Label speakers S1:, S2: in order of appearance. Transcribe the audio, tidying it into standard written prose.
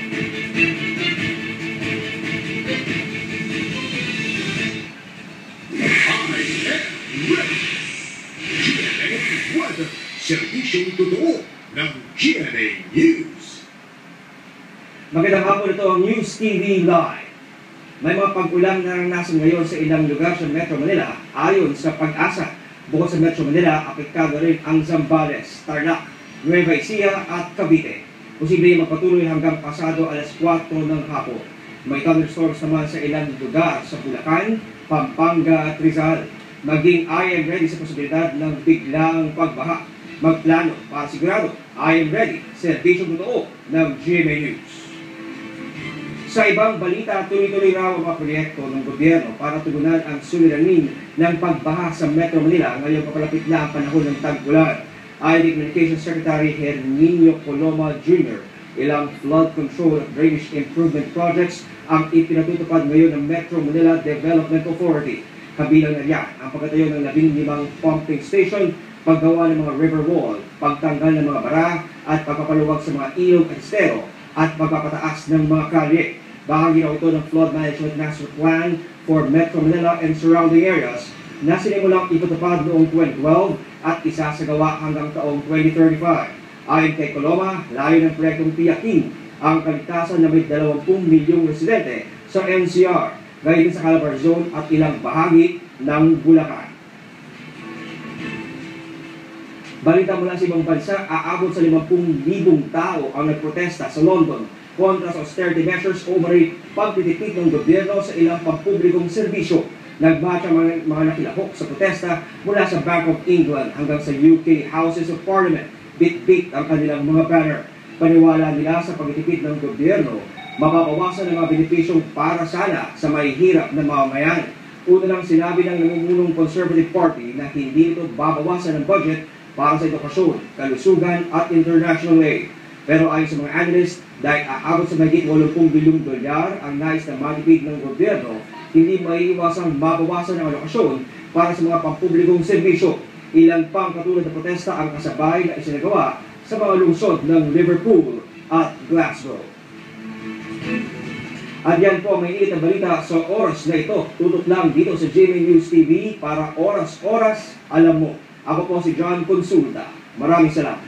S1: Weather, serbisyong totoo ng GMA News.
S2: Magandang hapon, ito ang News TV Live. May mga pag-ulan na naranasan ngayon sa ilang lugar sa Metro Manila ayon sa Pag-asa. Bukod sa Metro Manila, apektado rin ang Zambales, Tarlac, Nueva Ecija at Cavite. Posibleng magpatuloy hanggang pasado alas 4 ng hapon. May thunderstorms naman sa ilang lugar sa Bulacan, Pampanga at Rizal. Maging I am ready sa posibilidad ng biglang pagbaha. Magplano para sigurado, I am ready, serbisyong totoo ng GMA News. Sa ibang balita, tuloy-tuloy raw ang mga proyekto ng gobyerno para tugunan ang suliranin ng pagbaha sa Metro Manila ngayong papalapit na ang panahon ng tag-ulan. Ayon kay Communications Secretary Herminio Coloma Jr., ilang flood control at drainage improvement projects ang ipinatutupad ngayon ng Metro Manila Development Authority. Kabilang na riyan ang pagtatayo ng 15 pumping station, paggawa ng mga river wall, pagtanggal ng mga bara at pagpapaluwag sa mga ilog at estero at pagpapataas ng mga kalye. Bahagi raw ito ng Flood Management Master Plan for Metro Manila and surrounding areas na sinimulang ipatupad noong 2012 at isasagawa hanggang taong 2035. Ayon kay Coloma, layo ng proyektong tiyakin ang kaligtasan ng may 20 milyong residente sa NCR, gaya din sa Calabar Zone at ilang bahagi ng Bulacan. Balita mula sa ibang bansa, aabot sa 50,000 tao ang nagprotesta sa London kontra sa austerity measures o pagtitipid ng gobyerno sa ilang pampublikong serbisyo. Nagmarcha mga nakilahok sa protesta mula sa Bank of England hanggang sa UK Houses of Parliament. Bit-bit ang kanilang mga banner. Paniwala nila sa pagtitipid ng gobyerno, mababawasan ang mga benepisyong para sana sa mahihirap na mamamayan. Una lang sinabi ng namumunong Conservative Party na hindi ito babawasan ng budget para sa edukasyon, kalusugan at international aid. Pero ayon sa mga analyst, dahil aabot sa mahigit 80 bilyong dolyar ang nais na matipid ng gobyerno, hindi maiiwasang mabawasan ang alokasyon para sa mga pampublikong serbisyo. Ilang pang katulad na protesta ang kasabay na isinagawa sa mga lungsod ng Liverpool at Glasgow. At yan po, may init na balita sa oras na ito. Tutok lang dito sa GMA News TV para oras-oras alam mo. Ako po si John Consulta. Maraming salamat.